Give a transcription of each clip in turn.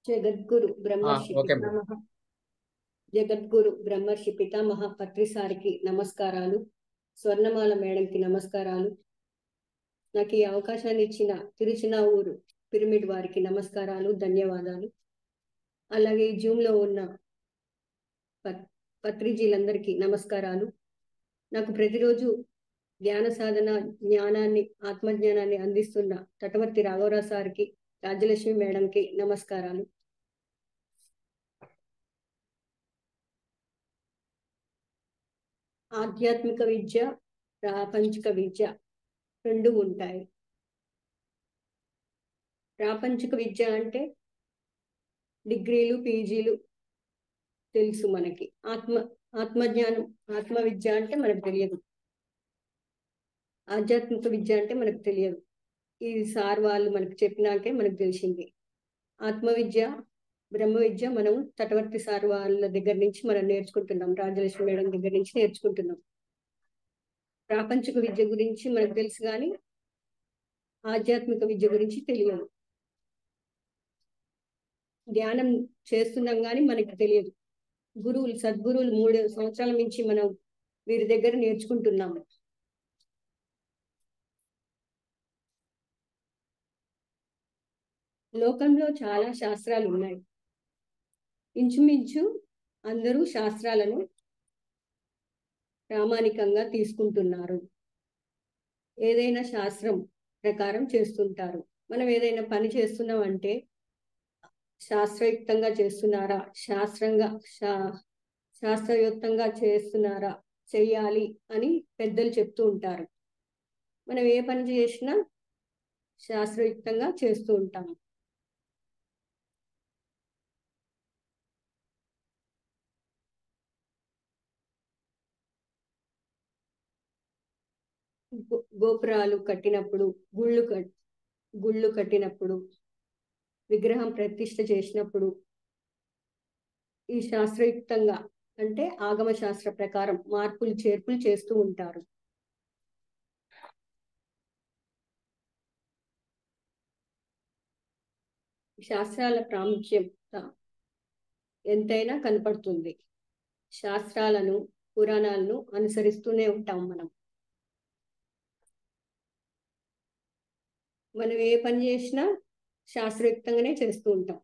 జగద్గురు బ్రహ్మర్షి ఓకే అండి. పితామహ జగద్గురు బ్రహ్మర్షి పితామహ పత్రి సారికి నమస్కారాలు. స్వర్ణమాల మేడంకి నమస్కారాలు. నాకు ఈ అవకాశాన్ని ఇచ్చిన తిరుచినావూరు పిరమిడ్ వారికి నమస్కారాలు, ధన్యవాదాలు. అలాగే ఈ జూమ్ లో ఉన్న పత్రిజీలందరికీ నమస్కారాలు. నాకు ప్రతిరోజు ధ్యాన సాధన జ్ఞానాన్ని, ఆత్మజ్ఞానాన్ని అందిస్తున్న తటవర్తి రాఘవరావు సార్కి, రాజ్యలక్ష్మి మేడంకి నమస్కారాలు. ఆధ్యాత్మిక విద్య, ప్రాపంచిక విద్య రెండు ఉంటాయి. ప్రాపంచిక విద్య అంటే డిగ్రీలు, పీజీలు తెలుసు మనకి. ఆత్మజ్ఞానం, ఆత్మ విద్య అంటే మనకు తెలియదు. ఆధ్యాత్మిక విద్య అంటే మనకు తెలియదు. ఈ సార్ వాళ్ళు మనకు చెప్పినాకే మనకు తెలిసింది. ఆత్మ విద్య, బ్రహ్మ విద్య మనం తటవర్తి సార్ వాళ్ళ దగ్గర నుంచి మనం నేర్చుకుంటున్నాం. రాజలక్ష్మి మేడం దగ్గర నుంచి నేర్చుకుంటున్నాం. ప్రాపంచిక విద్య గురించి మనకు తెలుసు కానీ ఆధ్యాత్మిక విద్య గురించి తెలియదు. ధ్యానం చేస్తున్నాం కానీ మనకి తెలియదు. గురువులు, సద్గురువులు 3 సంవత్సరాల నుంచి మనం వీరి దగ్గర నేర్చుకుంటున్నాము. లోకంలో చాలా శాస్త్రాలు ఉన్నాయి. ఇంచుమించు అందరూ శాస్త్రాలను ప్రామాణికంగా తీసుకుంటున్నారు. ఏదైనా శాస్త్రం ప్రకారం చేస్తుంటారు. మనం ఏదైనా పని చేస్తున్నాం అంటే శాస్త్రయుక్తంగా చేస్తున్నారా, శాస్త్రయుక్తంగా చేస్తున్నారా, చెయ్యాలి అని పెద్దలు చెప్తూ ఉంటారు. మనం ఏ పని చేసినా శాస్త్రయుక్తంగా చేస్తూ ఉంటాము. గోపురాలు కట్టినప్పుడు, గుళ్ళు కట్టినప్పుడు, విగ్రహం ప్రతిష్ఠ చేసినప్పుడు ఈ శాస్త్రయుక్తంగా అంటే ఆగమ శాస్త్ర ప్రకారం మార్పులు చేర్పులు చేస్తూ ఉంటారు. శాస్త్రాల ప్రాముఖ్యత ఎంతైనా కనపడుతుంది. శాస్త్రాలను, పురాణాలను అనుసరిస్తూనే ఉంటాం మనం. మనం ఏ పని చేసినా శాస్త్రయుక్తంగానే చేస్తూ ఉంటాం.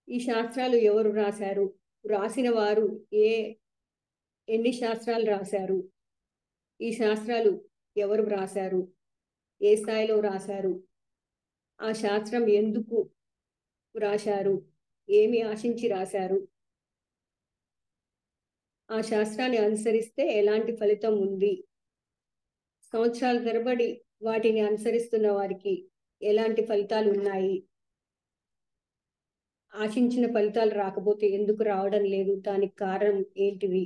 ఈ శాస్త్రాలు ఎవరు రాశారు, రాసిన వారు ఎన్ని శాస్త్రాలు రాశారు, ఈ శాస్త్రాలు ఎవరు రాశారు, ఏ స్థాయిలో రాశారు, ఆ శాస్త్రం ఎందుకు రాశారు, ఏమి ఆశించి రాశారు, ఆ శాస్త్రాన్ని అనుసరిస్తే ఎలాంటి ఫలితం ఉంది, సంవత్సరాల తరబడి వాటిని అనుసరిస్తున్న వారికి ఎలాంటి ఫలితాలు ఉన్నాయి, ఆశించిన ఫలితాలు రాకపోతే ఎందుకు రావడం లేదు, దానికి కారణం ఏంటివి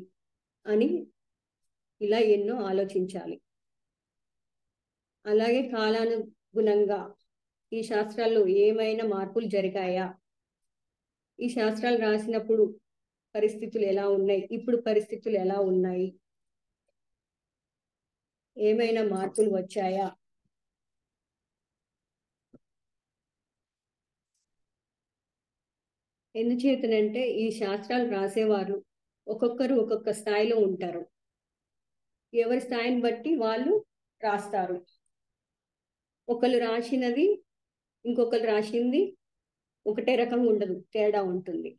అని ఇలా ఎన్నో ఆలోచించాలి. అలాగే కాలానుగుణంగా ఈ శాస్త్రాల్లో ఏమైనా మార్పులు జరిగాయా, ఈ శాస్త్రాలు రాసినప్పుడు పరిస్థితులు ఎలా ఉన్నాయి, ఇప్పుడు పరిస్థితులు ఎలా ఉన్నాయి, ఏమైనా మార్పులు వచ్చాయా, ఎందుచేతనంటే ఈ శాస్త్రాలు రాసేవారు ఒక్కొక్కరు ఒక్కొక్క స్థాయిలో ఉంటారు. ఎవరి స్థాయిని బట్టి వాళ్ళు రాస్తారు. ఒకళ్ళు రాసినది ఇంకొకరు రాసింది ఒకటే రకంగా ఉండదు, తేడా ఉంటుంది.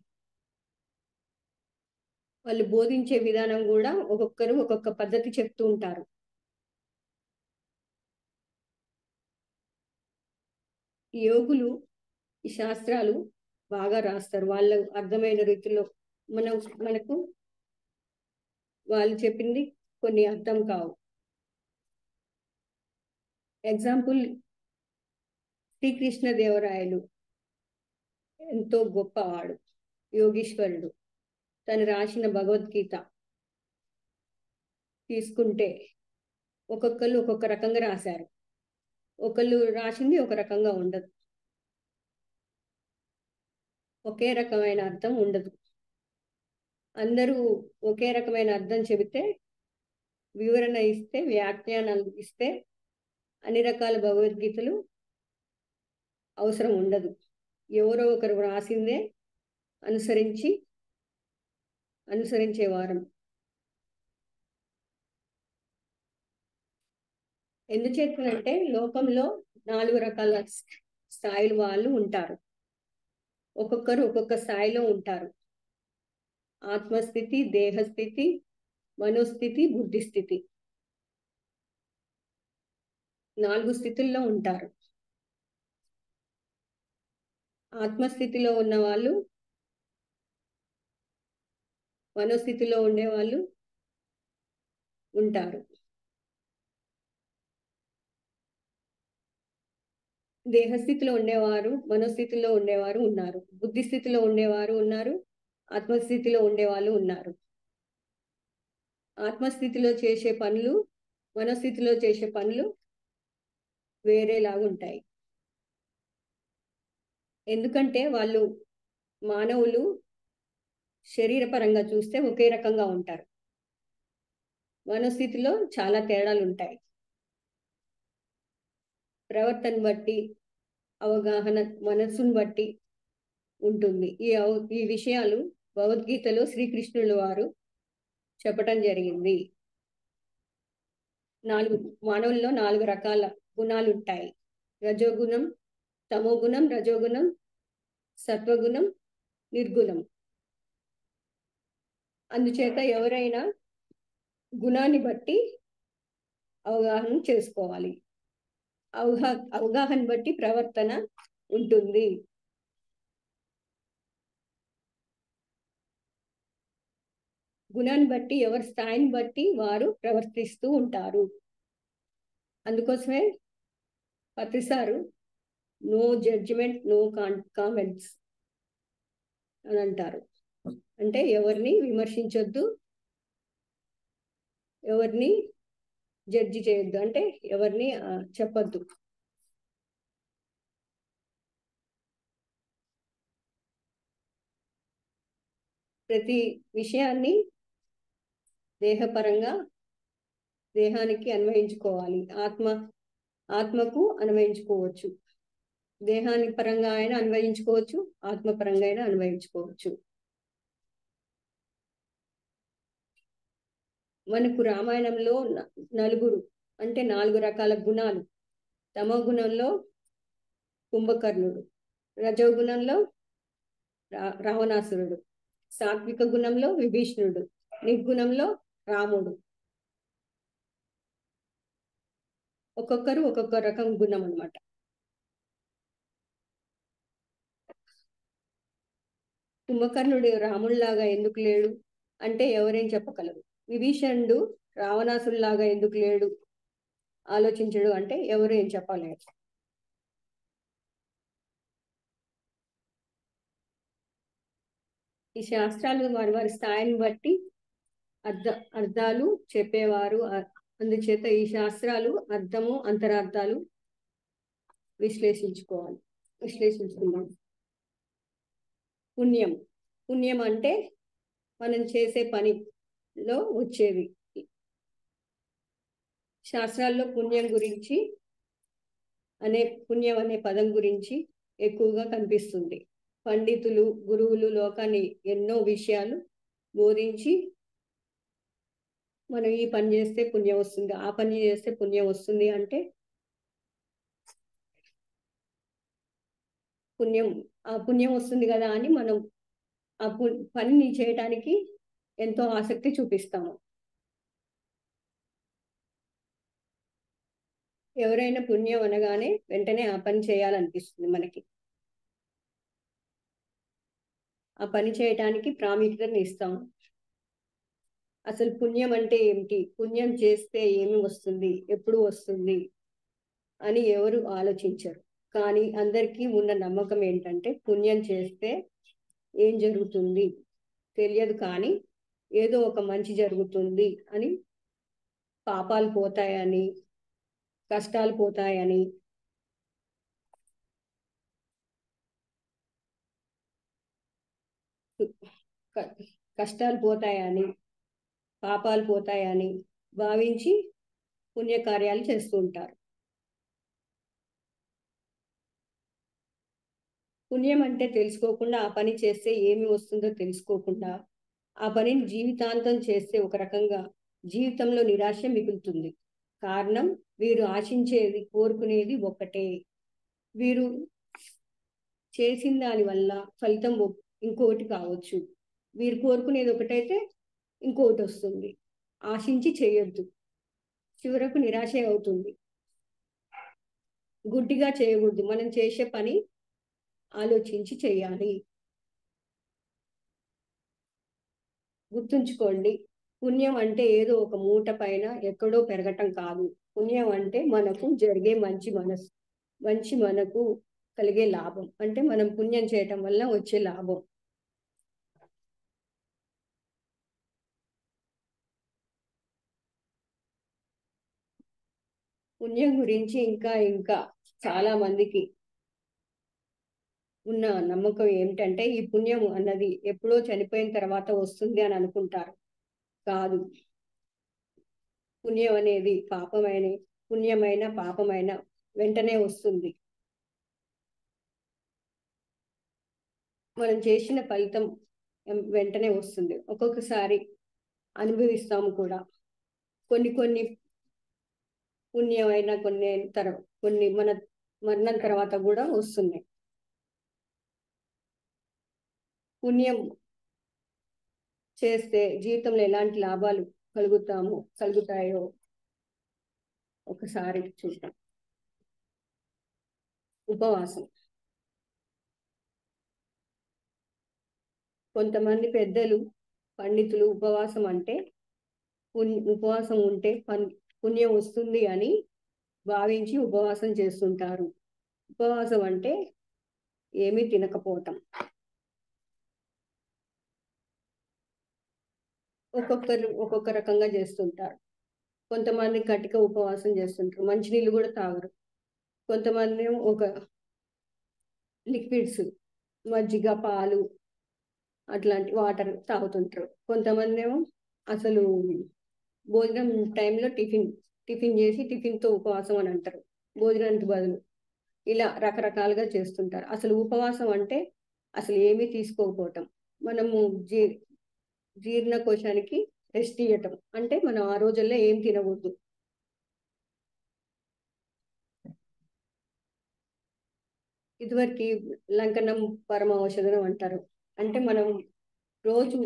వాళ్ళు బోధించే విధానం కూడా ఒక్కొక్కరు ఒక్కొక్క పద్ధతి చెప్తూ ఉంటారు. యోగులు ఈ శాస్త్రాలు బాగా రాస్తారు. వాళ్ళ అర్థమైన రీతిలో మనకు వాళ్ళు చెప్పింది కొన్ని అర్థం కావు. ఎగ్జాంపుల్, శ్రీకృష్ణదేవరాయలు ఎంతో గొప్పవాడు, యోగీశ్వరుడు. తను రాసిన భగవద్గీత తీసుకుంటే ఒక్కొక్కరు ఒక్కొక్క రకంగా రాశారు. ఒకళ్ళు రాసింది ఒక రకంగా ఉండదు, ఒకే రకమైన అర్థం ఉండదు. అందరూ ఒకే రకమైన అర్థం చెబితే, వివరణ ఇస్తే, వ్యాఖ్యానాలు ఇస్తే అన్ని రకాల భగవద్గీతలు అవసరం ఉండదు. ఎవరో ఒకరు వ్రాసిందే అనుసరించే వారం. ఎందుచేతనంటే లోకంలో 4 రకాల స్థాయిలు వాళ్ళు ఉంటారు. ఒక్కొక్కరు ఒక్కొక్క స్థాయిలో ఉంటారు. ఆత్మస్థితి, దేహస్థితి, మనోస్థితి, బుద్ధిస్థితి 4 స్థితుల్లో ఉంటారు. ఆత్మస్థితిలో ఉన్న వాళ్ళు, మనోస్థితిలో ఉండేవాళ్ళు ఉంటారు. దేహస్థితిలో ఉండేవారు, మనోస్థితిలో ఉండేవారు ఉన్నారు. బుద్ధిస్థితిలో ఉండేవారు ఉన్నారు, ఆత్మస్థితిలో ఉండేవాళ్ళు ఉన్నారు. ఆత్మస్థితిలో చేసే పనులు, మనోస్థితిలో చేసే పనులు వేరేలాగా ఉంటాయి. ఎందుకంటే వాళ్ళు మానవులు శరీరపరంగా చూస్తే ఒకే రకంగా ఉంటారు. మనోస్థితిలో చాలా తేడాలు ఉంటాయి. ప్రవర్తన బట్టి, అవగాహన మనస్సును బట్టి ఉంటుంది. ఈ విషయాలు భగవద్గీతలో శ్రీకృష్ణుల వారు చెప్పటం జరిగింది. మానవుల్లో 4 రకాల గుణాలు ఉంటాయి. రజోగుణం, తమోగుణం, రజోగుణం, సత్వగుణం, నిర్గుణం. అందుచేత ఎవరైనా గుణాన్ని బట్టి అవగాహన చేసుకోవాలి. అవగాహన బట్టి ప్రవర్తన ఉంటుంది. గుణాన్ని బట్టి, ఎవరి స్థాయిని బట్టి వారు ప్రవర్తిస్తూ ఉంటారు. అందుకోసమే Patri sir no judgement, no comments అని అంటారు. అంటే ఎవరిని విమర్శించొద్దు, ఎవరిని జడ్జి చేయొద్దు, అంటే ఎవరిని చెప్పొద్దు. ప్రతి విషయాన్ని దేహపరంగా దేహానికి అన్వయించుకోవాలి. ఆత్మకు అన్వయించుకోవచ్చు. దేహానికి పరంగా అయినా అన్వయించుకోవచ్చు, ఆత్మపరంగా అయినా అన్వయించుకోవచ్చు. మనకు రామాయణంలో నలుగురు అంటే 4 రకాల గుణాలు. తమో గుణంలో కుంభకర్ణుడు, రజోగుణంలో రావణాసురుడు, సాత్విక గుణంలో విభీషణుడు, నిర్గుణంలో రాముడు. ఒక్కొక్కరు ఒక్కొక్క రకం గుణం అన్నమాట. కుంభకర్ణుడు రాముడిలాగా ఎందుకు లేడు అంటే ఎవరేం చెప్పగలరు. విభీషణుడు రావణాసురులాగా ఎందుకు లేడు ఆలోచించడు అంటే ఎవరు ఏం చెప్పలేరు. ఈ శాస్త్రాలు వారి వారి స్థాయిని బట్టి అర్థాలు చెప్పేవారు. అందుచేత ఈ శాస్త్రాలు అర్థము, అంతరార్థాలు విశ్లేషించుకుందాం. పుణ్యం అంటే మనం చేసే పనిలో వచ్చేది. శాస్త్రాల్లో పుణ్యం అనే పదం గురించి ఎక్కువగా కనిపిస్తుంది. పండితులు, గురువులు లోకాన్ని ఎన్నో విషయాలు బోధించి మనం ఈ పని చేస్తే పుణ్యం వస్తుంది, ఆ పని చేస్తే పుణ్యం వస్తుంది అంటే పుణ్యం వస్తుంది కదా అని మనం ఆ పనిని చేయటానికి ఎంతో ఆసక్తి చూపిస్తాము. ఎవరైనా పుణ్యం అనగానే వెంటనే ఆ పని చేయాలనిపిస్తుంది మనకి. ఆ పని చేయటానికి ప్రాముఖ్యతని ఇస్తాము. అసలు పుణ్యం అంటే ఏమిటి, పుణ్యం చేస్తే ఏమి వస్తుంది, ఎప్పుడు వస్తుంది అని ఎవరు ఆలోచించరు. కానీ అందరికీ ఉన్న నమ్మకం ఏంటంటే పుణ్యం చేస్తే ఏం జరుగుతుంది తెలియదు, కానీ ఏదో ఒక మంచి జరుగుతుంది అని, పాపాలు పోతాయని, కష్టాలు పోతాయని, పాపాలు పోతాయని భావించి పుణ్యకార్యాలు చేస్తూ ఉంటారు. పుణ్యం అంటే తెలుసుకోకుండా ఆ పని చేస్తే ఏమి వస్తుందో తెలుసుకోకుండా ఆ పనిని జీవితాంతం చేస్తే ఒక రకంగా జీవితంలో నిరాశ మిగులుతుంది. కారణం, వీరు ఆశించేది, కోరుకునేది ఒక్కటే. వీరు చేసిన దాని వల్ల ఫలితం ఇంకొకటి కావచ్చు. వీరు కోరుకునేది ఒకటైతే ఇంకొకటి వస్తుంది. ఆశించి చేయొద్దు, చివరకు నిరాశే అవుతుంది. గుడ్డిగా చేయకూడదు. మనం చేసే పని ఆలోచించి చేయాలి. గుర్తుంచుకోండి, పుణ్యం అంటే ఏదో ఒక మూట పైన ఎక్కడో పెరగటం కాదు. పుణ్యం అంటే మనకు జరిగే మంచి మనకు కలిగే లాభం. అంటే మనం పుణ్యం చేయటం వల్ల వచ్చే లాభం. పుణ్యం గురించి ఇంకా చాలా మందికి ఉన్న నమ్మకం ఏమిటంటే, ఈ పుణ్యం అన్నది ఎప్పుడో చనిపోయిన తర్వాత వస్తుంది అని అనుకుంటారు. కాదు. పుణ్యం అనేది పుణ్యమైన పాపమైన వెంటనే వస్తుంది. మనం చేసిన ఫలితం వెంటనే వస్తుంది. ఒక్కొక్కసారి అనుభవిస్తాము కూడా. కొన్ని పుణ్యమైన కొన్ని మన మరణం తర్వాత కూడా వస్తున్నాయి. పుణ్యం చేస్తే జీవితంలో ఎలాంటి లాభాలు కలుగుతాయో ఒకసారి చూద్దాం. ఉపవాసం. కొంతమంది పెద్దలు, పండితులు ఉపవాసం ఉంటే పుణ్యం వస్తుంది అని భావించి ఉపవాసం చేస్తుంటారు. ఉపవాసం అంటే ఏమీ తినకపోవటం. ఒక్కొక్కరు ఒక్కొక్క రకంగా చేస్తుంటారు. కొంతమంది కటిక ఉపవాసం చేస్తుంటారు, మంచినీళ్ళు కూడా తాగరు. కొంతమంది ఒక లిక్విడ్స్, మజ్జిగ, పాలు అట్లాంటి వాటర్ తాగుతుంటారు. కొంతమంది ఏమో అసలు భోజనం టైంలో టిఫిన్ చేసి టిఫిన్తో ఉపవాసం అని అంటారు, భోజనానికి బదులు. ఇలా రకరకాలుగా చేస్తుంటారు. అసలు ఉపవాసం అంటే అసలు ఏమీ తీసుకోకపోవటం. మనము జీర్ణకోశానికి రెస్ట్ ఇవ్వటం. అంటే మనం ఆ రోజుల్లో ఏం తినకూడదు. ఇదివరకు లంకనం పరమ ఔషధం అంటారు. అంటే మనం రోజు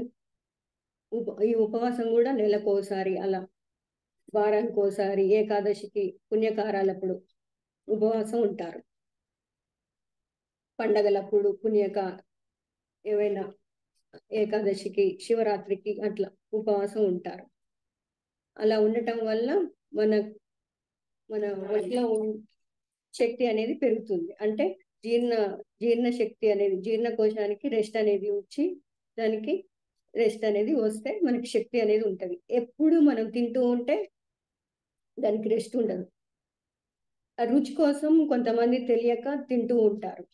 ఈ ఉపవాసం కూడా నెలకోసారి, అలా వారానికి ఒకసారి, ఏకాదశికి, పుణ్యకారాలప్పుడు ఉపవాసం ఉంటారు. పండగలప్పుడు ఏవైనా ఏకాదశికి, శివరాత్రికి అట్లా ఉపవాసం ఉంటారు. అలా ఉండటం వల్ల మన మన ఒంట్లో శక్తి అనేది పెరుగుతుంది. అంటే జీర్ణ శక్తి అనేది, జీర్ణకోశానికి రెస్ట్ అనేది వచ్చి దానికి రెస్ట్ అనేది వస్తే మనకి శక్తి అనేది ఉంటుంది. ఎప్పుడు మనం తింటూ ఉంటే దానికి రెస్ట్ ఉండదు. ఆ రుచి కోసం కొంతమంది తెలియక తింటూ ఉంటారు.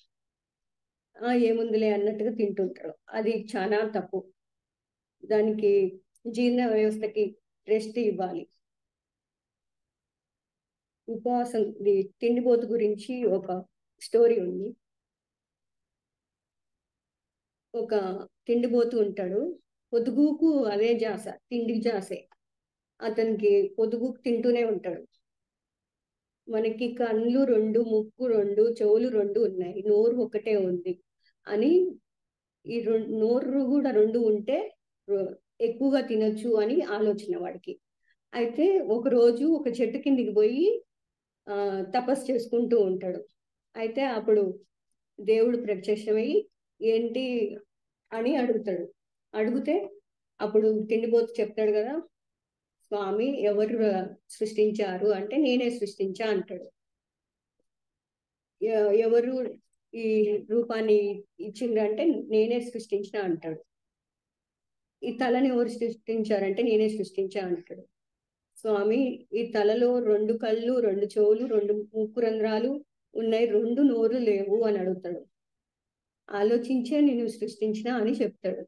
ఏముందిలే అన్నట్టుగా తింటుంటారు. అది చాలా తప్పు. దానికి జీర్ణ వ్యవస్థకి రెస్ట్ ఇవ్వాలి. ఉపవాసం తిండిపోతు గురించి ఒక స్టోరీ ఉంది. ఒక తిండిపోతూ ఉంటాడు. పొద్దుగూకు అదే జాస, తిండి జాసే. అతనికి పొద్దుగూకు తింటూనే ఉంటాడు. మనకి కళ్ళు 2, ముక్కు 2, చెవులు 2 ఉన్నాయి, నోరు ఒకటే ఉంది అని, ఈ నోరు కూడా 2 ఉంటే ఎక్కువగా తినొచ్చు అని ఆలోచన వాడికి. అయితే ఒకరోజు ఒక చెట్టు కిందికి పోయి తపస్సు చేసుకుంటూ ఉంటాడు. అయితే అప్పుడు దేవుడు ప్రత్యక్షమయ్యి ఏంటి అని అడుగుతాడు. అడిగితే అప్పుడు తిండిపోతు చెప్తాడు కదా, స్వామి ఎవరు సృష్టించారు అంటే నేనే సృష్టించా అంటాడు. ఎవరు ఈ రూపాన్ని ఇచ్చిండ్రంటే నేనే సృష్టించిన అంటాడు. ఈ తలని ఎవరు సృష్టించారంటే నేనే సృష్టించా అంటాడు. స్వామి, ఈ తలలో 2 కళ్ళు, 2 చెవులు, 2 ముక్కు రంధ్రాలు ఉన్నాయి, 2 నోరు లేవు అని అడుగుతాడు. ఆలోచించే నేను సృష్టించిన అని చెప్తాడు.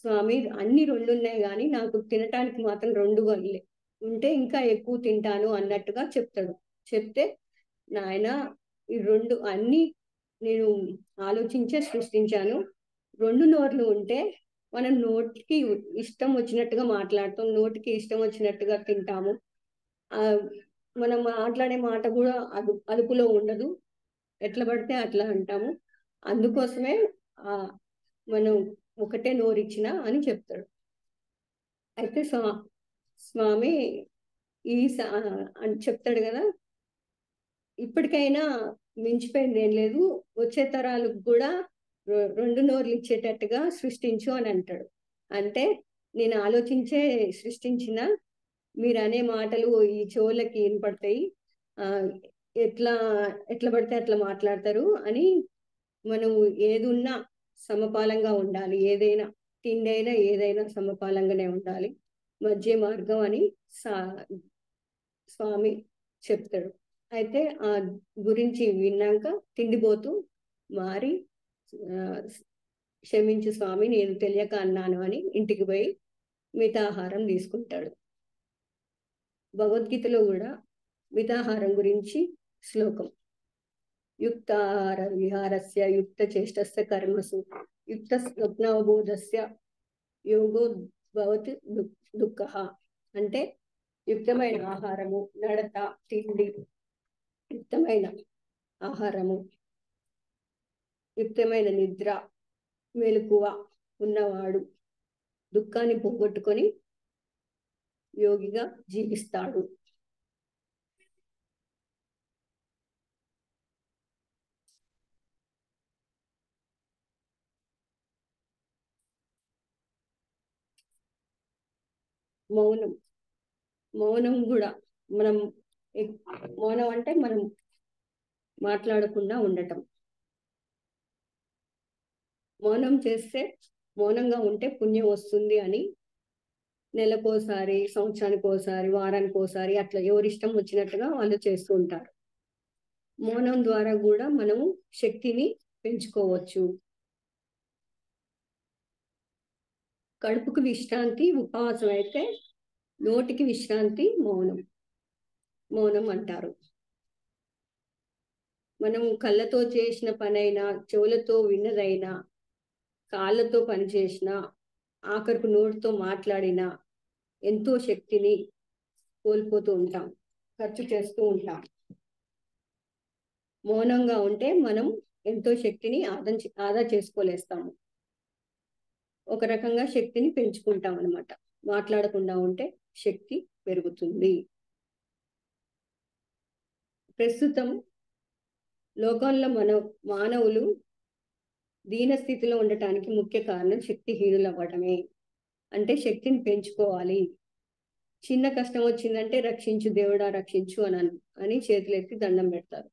స్వామి, అన్ని 2 ఉన్నాయి కానీ నాకు తినటానికి మాత్రం 2 ఉంటే ఇంకా ఎక్కువ తింటాను అన్నట్టుగా చెప్తాడు. చెప్తే నాయన, ఈ 2 అన్ని నేను ఆలోచించే సృష్టించాను. 2 నోర్లు ఉంటే మనం నోటికి ఇష్టం వచ్చినట్టుగా మాట్లాడతాం. నోటికి ఇష్టం వచ్చినట్టుగా తింటాము. ఆహ్, మనం మాట్లాడే మాట గూడా అదుపులో ఉండదు. ఎట్లా పడితే అట్లా అంటాము. అందుకోసమే ఆహ్, మనం ఒకటే నోరిచ్చినా అని చెప్తాడు. అయితే స్వామి అని చెప్తాడు గదా! ఇప్పటికైనా మించిపోయిందేం లేదు. వచ్చే తరాలకు గూడా 2 నోర్లిచ్చేటట్టుగా సృష్టించు అని అంటాడు. అంటే నేను ఆలోచించే సృష్టించిన మీరనే మాటలు ఈ చెవులకి ఇనపడతాయి. ఆహ్, ఎట్లా ఎట్లా పడితే అట్లా మాట్లాడతారు అని మనం ఏదున్నా సమపాలంగా ఉండాలి. ఏదైనా తిండైనా ఏదైనా సమపాలంగానే ఉండాలి. మధ్య మార్గం అని సా స్వామి చెప్తాడు. అయితే గురించి విన్నాక తిండిబోతు మారి ఆహ్, క్షమించు స్వామి నేను తెలియక అన్నాను అని ఇంటికి పోయి మితాహారం తీసుకుంటాడు. భగవద్గీతలో గూడా మితాహారం గురించి శ్లోకం. యుక్తాహార విహారస్య యుక్తచేష్టస్య కర్మసు యుక్త స్వప్నావబోధస్య యోగో భవతి దుఃఖః. అంటే యుక్తమైన ఆహారము, నడత, తిండి, యుక్తమైన ఆహారము, యుక్తమైన నిద్ర, మెలకువ ఉన్నవాడు దుఃఖాన్ని పోగొట్టుకొని యోగిగా జీవిస్తాడు. మౌనం, మౌనం గూడా మనం ఎక్ మౌనం అంటే మనం మాట్లాడకుండా ఉండటం. మౌనం చేస్తే మౌనంగా ఉంటే పుణ్యం వస్తుంది అని నెలకోసారి, సంవత్సరానికోసారి, వారానికోసారి అట్లా ఎవరిష్టం వచ్చినట్టుగా వాళ్ళు చేస్తూ ఉంటారు. మౌనం ద్వారా గూడా మనము శక్తిని పెంచుకోవచ్చు. కడుపుకి విశ్రాంతి ఉపవాసం అయితే, నోటికి విశ్రాంతి మౌనం. మౌనం అంటారు. మనం కళ్ళతో చేసిన పనైనా, చెవులతో విన్నదైనా, కాళ్ళతో పని చేసినా, ఆఖరికి నోటితో మాట్లాడినా ఎంతో శక్తిని కోల్పోతూ ఉంటాం. ఖర్చు చేస్తూ ఉంటాం. మౌనంగా ఉంటే మనం ఎంతో శక్తిని ఆదా చేసుకోలేస్తాము. ఒక రకంగా శక్తిని పెంచుకుంటామనమాట. మాట్లాడకుండా ఉంటే శక్తి పెరుగుతుంది. ప్రస్తుతం లోకంలో మానవులు దీన స్థితిలో ఉండటానికి ముఖ్య కారణం శక్తిహీనులవ్వడమే. అంటే శక్తిని పెంచుకోవాలి. చిన్న కష్టం వచ్చిందంటే రక్షించు దేవుడా రక్షించు అని చేతులెత్తి దండం పెడతారు.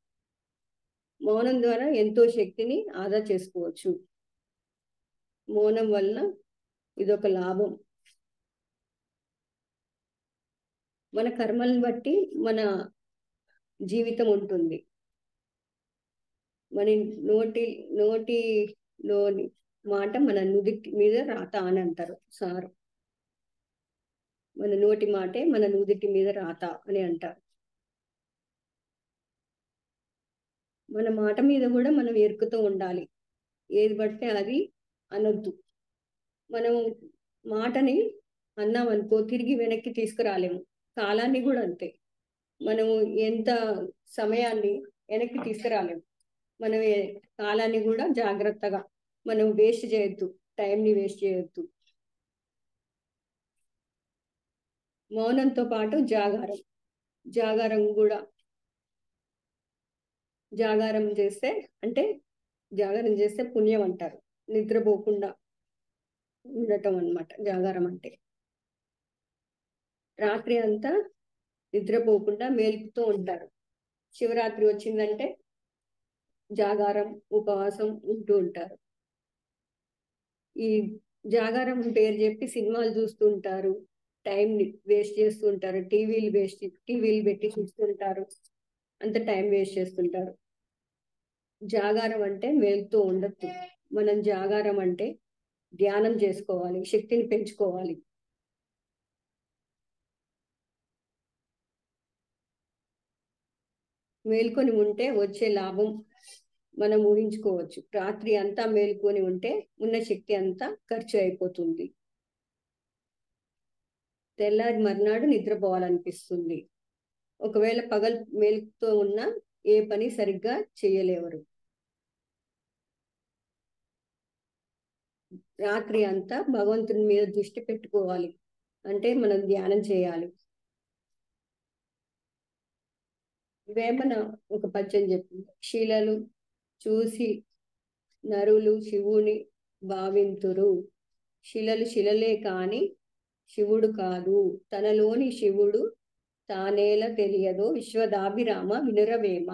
మౌనం ద్వారా ఎంతో శక్తిని ఆదా చేసుకోవచ్చు. మౌనం వలన ఇదొక లాభం. మన కర్మలను బట్టి మన జీవితం ఉంటుంది. మన నోటిలోని మాట మన నుదిటి మీద రాత అని అంటారు సారు. మన నోటి మాటే మన నుదిటి మీద రాత అని అంటారు. మన మాట మీద కూడా మనం ఎరుకుతూ ఉండాలి. ఏది పడితే అది అనొద్దు. మనం మాటని అన్నామనుకో తిరిగి వెనక్కి తీసుకురాలేము. కాలాన్ని కూడా అంతే. మనము ఎంత సమయాన్ని వెనక్కి తీసుకురాలేము. మనం కాలాన్ని కూడా జాగ్రత్తగా మనం వేస్ట్ చేయొద్దు. టైంని వేస్ట్ చేయొద్దు. మౌనంతో పాటు జాగారం. జాగారం కూడా జాగారం చేస్తే అంటే జాగారం చేస్తే పుణ్యం అంటారు. నిద్రపోకుండా ఉండటం అన్నమాట జాగారం అంటే. రాత్రి అంతా నిద్రపోకుండా మేల్కుతూ ఉంటారు. శివరాత్రి వచ్చిందంటే జాగారం, ఉపవాసం ఉంటూ ఉంటారు. ఈ జాగారం పేరు చెప్పి సినిమాలు చూస్తూ ఉంటారు. టైంని వేస్ట్ చేస్తూ ఉంటారు. టీవీలు పెట్టి చూస్తుంటారు. అంత టైం వేస్ట్ చేస్తుంటారు. జాగారం అంటే మేలుతూ ఉండొద్దు. మనం జాగారం అంటే ధ్యానం చేసుకోవాలి. శక్తిని పెంచుకోవాలి. మేల్కొని ఉంటే వచ్చే లాభం మనం ఊహించుకోవచ్చు. రాత్రి అంతా మేలుకొని ఉంటే ఉన్న శక్తి అంతా ఖర్చు అయిపోతుంది. తెల్లారి మర్నాడు నిద్రపోవాలనిపిస్తుంది. ఒకవేళ పగలు మేలుకుతో ఉన్నా ఏ పని సరిగ్గా చేయలేవరు. రాత్రి అంతా భగవంతుని మీద దృష్టి పెట్టుకోవాలి. అంటే మనం ధ్యానం చేయాలి. వేమన ఒక పద్యం చెప్పింది. శిలలు చూసి నరులు శివుని భావింతురు. శిలలు శిలలే కాని శివుడు కాదు. తనలోని శివుడు తానేల తెలియదో విశ్వదాభిరామ వినురవేమ.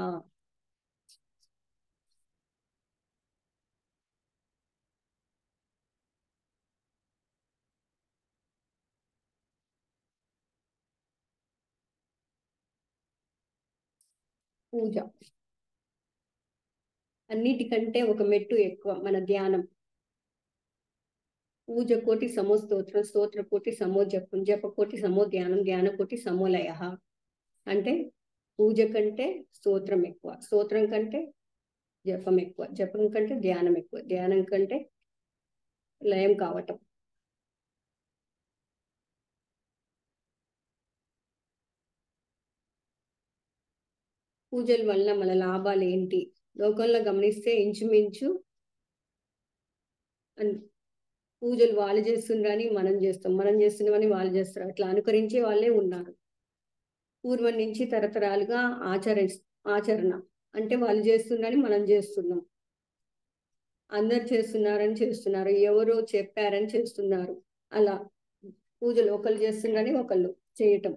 పూజ అన్నిటికంటే ఒక మెట్టు ఎక్కువ మన ధ్యానం. పూజ కోటి సమో స్తోత్రం, స్తోత్ర కోటి సమో జపం, జప కోటి సమో ధ్యానం, ధ్యాన కోటి సమో లయ. అంటే పూజ కంటే స్తోత్రం ఎక్కువ, స్తోత్రం కంటే జపం ఎక్కువ, జపం కంటే ధ్యానం ఎక్కువ, ధ్యానం కంటే లయం కావటం. పూజల వల్ల మన లాభాలు ఏంటి? లోకంలో గమనిస్తే ఇంచుమించు పూజలు వాళ్ళు చేస్తుండ్రని మనం చేస్తాం, మనం చేస్తున్నామని వాళ్ళు చేస్తారు, అట్లా అనుకరించే వాళ్ళే ఉన్నారు. పూర్వం నుంచి తరతరాలుగా ఆచరణ అంటే వాళ్ళు చేస్తుందని మనం చేస్తున్నాం. అందరు చేస్తున్నారని చేస్తున్నారు, ఎవరో చెప్పారని చేస్తున్నారు. అలా పూజలు ఒకళ్ళు చేస్తున్నారని ఒకళ్ళు చేయటం.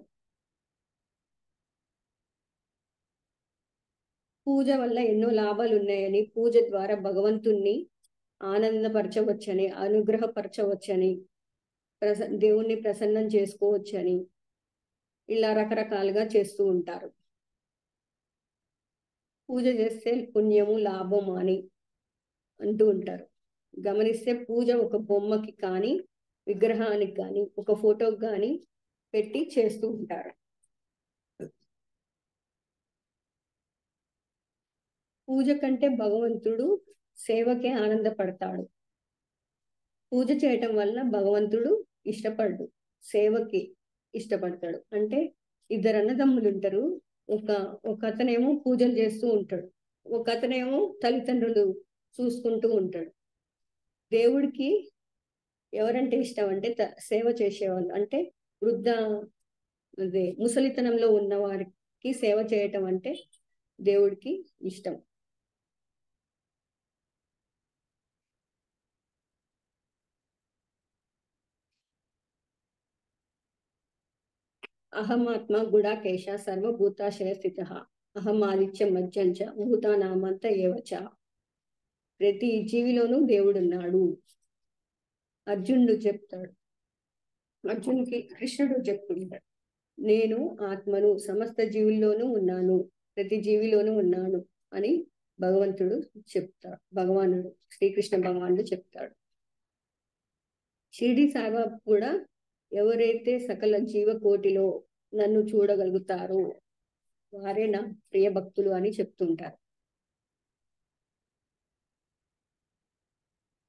పూజ వల్ల ఎన్నో లాభాలు ఉన్నాయని, పూజ ద్వారా భగవంతుణ్ణి ఆనందపరచవచ్చని, అనుగ్రహపరచవచ్చని, దేవుణ్ణి ప్రసన్నం చేసుకోవచ్చని ఇలా రకరకాలుగా చేస్తూ ఉంటారు. పూజ చేస్తే పుణ్యము లాభము అని అంటూ ఉంటారు. గమనిస్తే పూజ ఒక బొమ్మకి కానీ, విగ్రహానికి కానీ, ఒక ఫోటోకి కానీ పెట్టి చేస్తూ ఉంటారు. పూజ కంటే భగవంతుడు సేవకే ఆనందపడతాడు. పూజ చేయటం వల్ల భగవంతుడు ఇష్టపడు, సేవకి ఇష్టపడతాడు. అంటే ఇద్దరు అన్నదమ్ములు ఉంటారు. ఒక అతనేమో పూజలు చేస్తూ ఉంటాడు, ఒక అతనేమో తల్లిదండ్రులు చూసుకుంటూ ఉంటాడు. దేవుడికి ఎవరంటే ఇష్టం అంటే సేవ చేసేవాళ్ళు. అంటే వృద్ధ అదే ముసలితనంలో ఉన్న వారికి సేవ చేయటం అంటే దేవుడికి ఇష్టం. అహమాత్మ గుడాకేశ సర్వభూతాశయ స్థిత. అహమాదిత్య మధ్యంచ భూతానామంత ఏవచ. ప్రతి జీవిలోనూ దేవుడున్నాడు. అర్జునుడు చెప్తాడు, అర్జునుడికి కృష్ణుడు చెప్తుంటాడు, నేను ఆత్మను, సమస్త జీవుల్లోనూ ఉన్నాను, ప్రతి జీవిలోనూ ఉన్నాను అని భగవంతుడు చెప్తాడు. భగవానుడు శ్రీకృష్ణ భగవానుడు చెప్తాడు. షిరిడి సాయిబాబా కూడా ఎవరైతే సకల జీవకోటిలో నన్ను చూడగలుగుతారో వారే నా ప్రియ భక్తులు అని చెప్తుంటారు.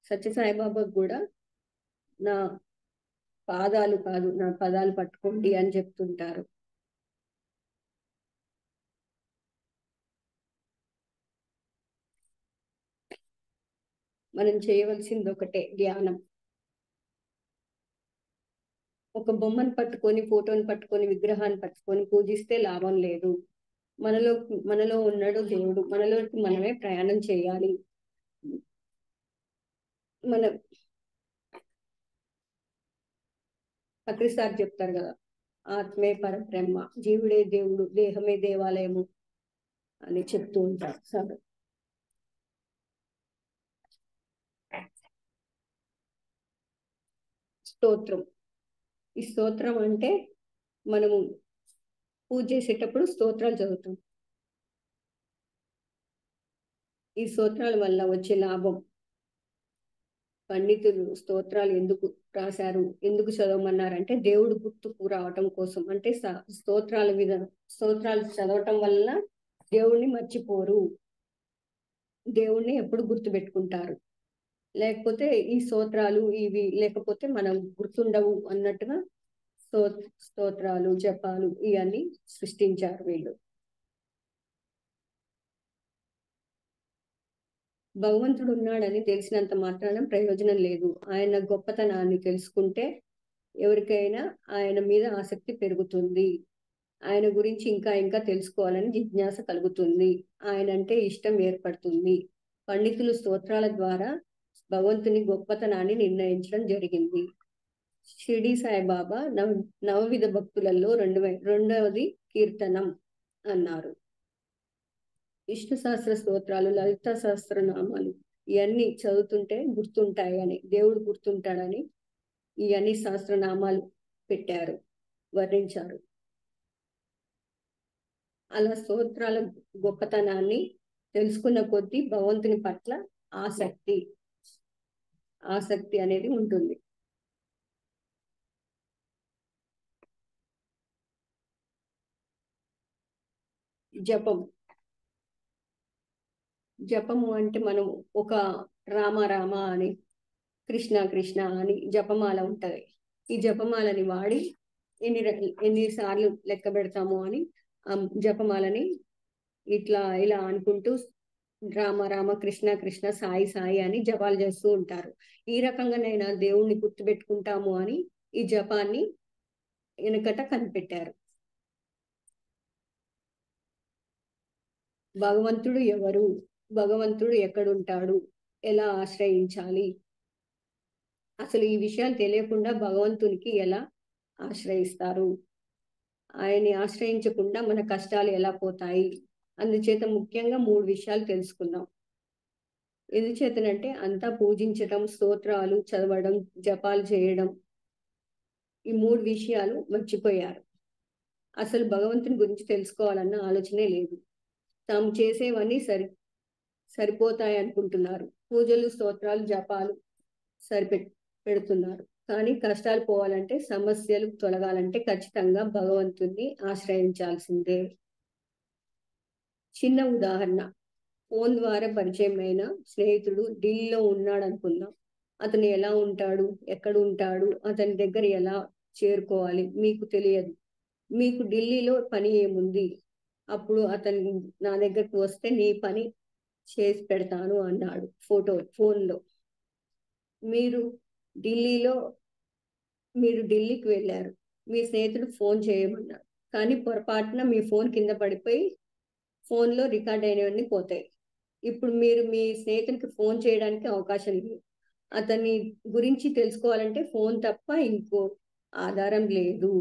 సత్య సాయిబాబా కూడా నా పాదాలు కాదు, నా పదాలు పట్టుకోండి అని చెప్తుంటారు. మనం చేయవలసింది ఒకటే, ధ్యానం. ఒక బొమ్మను పట్టుకొని, ఫోటోని పట్టుకొని, విగ్రహాన్ని పట్టుకొని పూజిస్తే లాభం లేదు. మనలో ఉన్నాడు దేవుడు, మనలోకి మనమే ప్రయాణం చేయాలి. మన పత్రిసారి చెప్తారు కదా, ఆత్మే పరబ్రహ్మ, జీవుడే దేవుడు, దేహమే దేవాలయము అని చెప్తూ ఉంటారు సార్. స్తోత్రం. ఈ స్తోత్రం అంటే మనము పూజ చేసేటప్పుడు స్తోత్రాలు చదువుతాం. ఈ స్తోత్రాల వల్ల వచ్చే లాభం, పండితులు స్తోత్రాలు ఎందుకు రాశారు, ఎందుకు చదవమన్నారంటే దేవుడు గుర్తుకు రావటం కోసం. అంటే స్తోత్రాలు చదవటం వల్ల దేవుణ్ణి మర్చిపోరు. దేవుణ్ణి ఎప్పుడు గుర్తుపెట్టుకుంటారు. లేకపోతే ఈ స్తోత్రాలు ఇవి లేకపోతే మనం గుర్తుండవు అన్నట్టుగా sto స్తోత్రాలు, జపాలు ఇవన్నీ సృష్టించారు వీళ్ళు. భగవంతుడు ఉన్నాడని తెలిసినంత మాత్రాన ప్రయోజనం లేదు. ఆయన గొప్పతనాన్ని తెలుసుకుంటే ఎవరికైనా ఆయన మీద ఆసక్తి పెరుగుతుంది. ఆయన గురించి ఇంకా ఇంకా తెలుసుకోవాలని జిజ్ఞాస కలుగుతుంది. ఆయనంటే ఇష్టం ఏర్పడుతుంది. పండితులు స్తోత్రాల ద్వారా భగవంతుని గొప్పతనాన్ని నిర్ణయించడం జరిగింది. షిరిడి సాయిబాబా నవవిధ భక్తులలో రెండవది కీర్తనం అన్నారు. విష్ణు సహస్ర స్తోత్రాలు, లలిత సహస్రనామాలు ఇవన్నీ చదువుతుంటే గుర్తుంటాయని, దేవుడు గుర్తుంటాడని ఇవన్నీ సహస్రనామాలు పెట్టారు, వర్ణించారు. అలా స్తోత్రాల గొప్పతనాన్ని తెలుసుకున్న కొద్దీ భగవంతుని పట్ల ఆసక్తి అనేది ఉంటుంది. జపము అంటే మనం ఒక రామ రామ అని, కృష్ణ కృష్ణ అని జపమాల ఉంటది. ఈ జపమాలని వాడి ఎన్నిసార్లు లెక్క పెడతాము అని జపమాలని ఇలా అనుకుంటూ రామ రామ కృష్ణ కృష్ణ సాయి సాయి అని జపాలు చేస్తూ ఉంటారు. ఈ రకంగానైనా దేవుణ్ణి గుర్తుపెట్టుకుంటాము అని ఈ జపాన్ని వెనుకట కనిపెట్టారు. భగవంతుడు ఎవరు, భగవంతుడు ఎక్కడుంటాడు, ఎలా ఆశ్రయించాలి, అసలు ఈ విషయాలు తెలియకుండా భగవంతునికి ఎలా ఆశ్రయిస్తారు, ఆయన్ని ఆశ్రయించకుండా మన కష్టాలు ఎలా పోతాయి. అందుచేత ముఖ్యంగా 3 విషయాలు తెలుసుకుందాం. ఎందుచేతనంటే అంతా పూజించడం, స్తోత్రాలు చదవడం, జపాలు చేయడం, ఈ 3 విషయాలు మర్చిపోయారు. అసలు భగవంతుని గురించి తెలుసుకోవాలన్న ఆలోచనే లేదు. తాము చేసేవన్నీ సరిపోతాయి అనుకుంటున్నారు. పూజలు, స్తోత్రాలు, జపాలు పెడుతున్నారు. కానీ కష్టాలు పోవాలంటే, సమస్యలు తొలగాలంటే ఖచ్చితంగా భగవంతుణ్ణి ఆశ్రయించాల్సిందే. చిన్న ఉదాహరణ, ఫోన్ ద్వారా పరిచయమైన స్నేహితుడు ఢిల్లీలో ఉన్నాడు అనుకుందాం. అతను ఎలా ఉంటాడు, ఎక్కడ ఉంటాడు, అతని దగ్గర ఎలా చేరుకోవాలి మీకు తెలియదు. మీకు ఢిల్లీలో పని ఏముంది, అప్పుడు అతను నా దగ్గరకు వస్తే నీ పని చేసి పెడతాను అన్నాడు ఫోన్లో. మీరు ఢిల్లీకి వెళ్ళారు, మీ స్నేహితుడు ఫోన్ చేయమన్నారు. కానీ పొరపాటున మీ ఫోన్ కింద పడిపోయి ఫోన్లో రికార్డ్ అయినవన్నీ పోతాయి. ఇప్పుడు మీరు మీ స్నేహితునికి ఫోన్ చేయడానికి అవకాశం లేదు. అతని గురించి తెలుసుకోవాలంటే ఫోన్ తప్ప ఇంకో ఆధారం లేదు.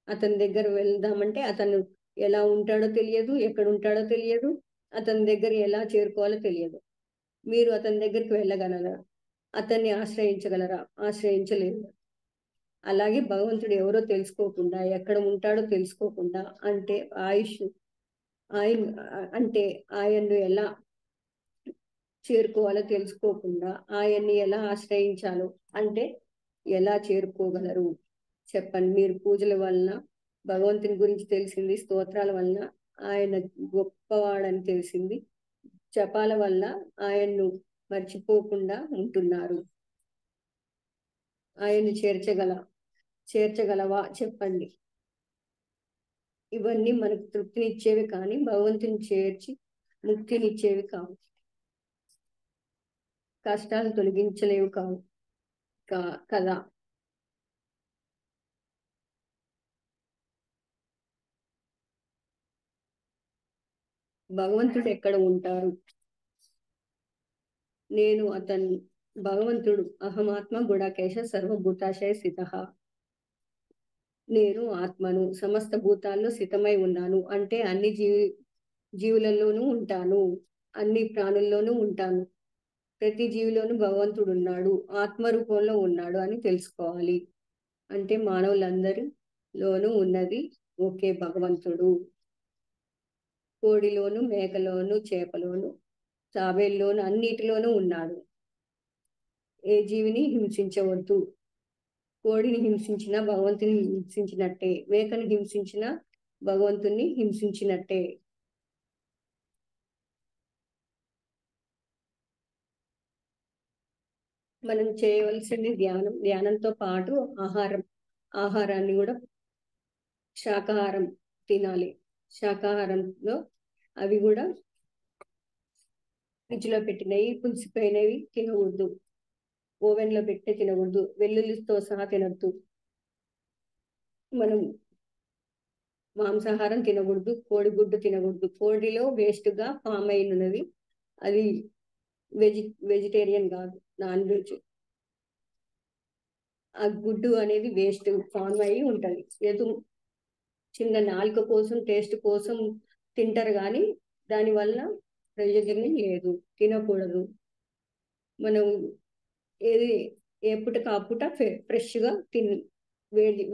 అతని దగ్గర వెళ్దామంటే అతను ఎలా ఉంటాడో తెలియదు, ఎక్కడ ఉంటాడో తెలియదు, అతని దగ్గర ఎలా చేరుకోవాలో తెలియదు. మీరు అతని దగ్గరికి వెళ్ళగలరా, అతన్ని ఆశ్రయించగలరా? ఆశ్రయించలేరు. అలాగే భగవంతుడు ఎవరో తెలుసుకోకుండా, ఎక్కడ ఉంటాడో తెలుసుకోకుండా, ఆయన్ను ఎలా చేరుకోవాలో తెలుసుకోకుండా, ఆయన్ని ఎలా ఆశ్రయించాలో అంటే ఎలా చేరుకోగలరు చెప్పండి. మీరు పూజల వలన భగవంతుని గురించి తెలిసింది, స్తోత్రాల వలన ఆయన గొప్పవాడని తెలిసింది, జపాల వల్ల ఆయన్ను మర్చిపోకుండా ఉంటున్నారు. ఆయన్ని చేర్చగలవా చెప్పండి. ఇవన్నీ మనకు తృప్తినిచ్చేవి కానీ భగవంతుని చేర్చి ముక్తినిచ్చేవి కావు, కష్టాలు తొలగించలేవు కావు కదా. భగవంతుడు ఎక్కడ ఉంటారు? భగవంతుడు అహమాత్మ గుడాకేశ సర్వభూతాశయ స్థితః. నేను ఆత్మను, సమస్త భూతాల్లో స్థితమై ఉన్నాను అంటే అన్ని జీవులలోనూ ఉంటాను, అన్ని ప్రాణుల్లోనూ ఉంటాను. ప్రతి జీవిలోనూ భగవంతుడు ఉన్నాడు, ఆత్మ రూపంలో ఉన్నాడు అని తెలుసుకోవాలి. అంటే మానవులందరిలోనూ ఉన్నది ఒకే భగవంతుడు. కోడిలోను, మేకలోను, చేపలోను, తాబేల్లోను అన్నిటిలోనూ ఉన్నాడు. ఏ జీవిని హింసించవద్దు. కోడిని హింసించిన భగవంతుని హింసించినట్టే, మేకను హింసించిన భగవంతుని హింసించినట్టే. మనం చేయవలసింది ధ్యానం. ధ్యానంతో పాటు ఆహారాన్ని కూడా శాకాహారం తినాలి. శాకాహారంలో అవి కూడా ఫ్రిడ్జ్ లో పెట్టినవి, పులిసిపోయినవి తినకూడదు. ఓవెన్ లో పెట్టి తినకూడదు. వెల్లుల్లితో సహా తినద్దు. మనం మాంసాహారం తినకూడదు. కోడిగుడ్డు తినకూడదు. కోడిలో వేస్ట్ గా ఫామ్ అయినది. అది వెజిటేరియన్ కాదు, నాన్ వెజ్. ఆ గుడ్డు అనేది వేస్ట్ ఫామ్ అయి ఉంటది. ఏదో చిన్న నాలుక కోసం, టేస్ట్ కోసం తింటారు కానీ దానివల్ల ప్రయోజనం లేదు, తినకూడదు. మనం ఏది ఎప్పటికి అప్పుట ఫ్రెష్ గా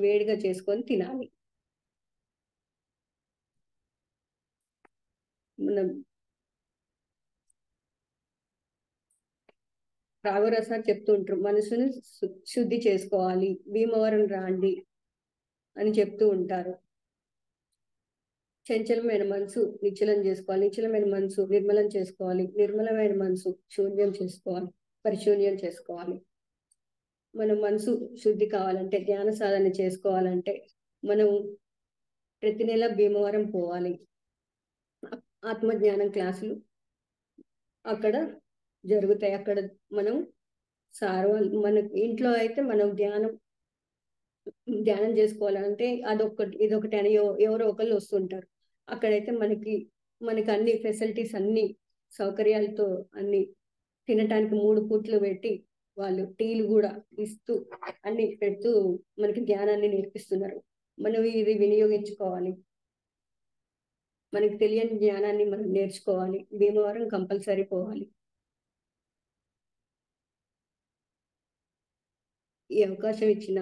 వేడిగా చేసుకొని తినాలి. మనం రాఘవరసాలు చెప్తూ ఉంటారు, మనసుని శుద్ధి చేసుకోవాలి, భీమవరం రాండి అని చెప్తూ ఉంటారు. చంచలమైన మనసు నిశ్చలం చేసుకోవాలి, నిశ్చలమైన మనసు నిర్మలం చేసుకోవాలి, నిర్మలమైన మనసు శూన్యం చేసుకోవాలి, పరిశూన్యం చేసుకోవాలి. మన మనసు శుద్ధి కావాలంటే, ధ్యాన సాధన చేసుకోవాలంటే మనం ప్రతి నెల భీమవరం పోవాలి. ఆత్మజ్ఞానం క్లాసులు అక్కడ జరుగుతాయి. అక్కడ మనం మన ఇంట్లో అయితే మనం ధ్యానం చేసుకోవాలంటే ఇదొకటి అని ఎవరో ఒకళ్ళు వస్తుంటారు. అక్కడైతే మనకి అన్ని ఫెసిలిటీస్, అన్ని సౌకర్యాలతో అన్ని తినటానికి 3 పూట్లు పెట్టి వాళ్ళు టీలు కూడా ఇస్తూ అన్ని పెడుతూ మనకి జ్ఞానాన్ని నేర్పిస్తున్నారు. మనం ఇది వినియోగించుకోవాలి. మనకి తెలియని జ్ఞానాన్ని మనం నేర్చుకోవాలి. భీమవరం కంపల్సరీ పోవాలి. ఈ అవకాశం ఇచ్చిన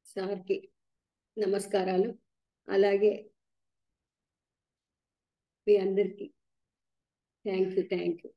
సార్కి నమస్కారాలు. అలాగే మీ అందరికీ థ్యాంక్ యూ.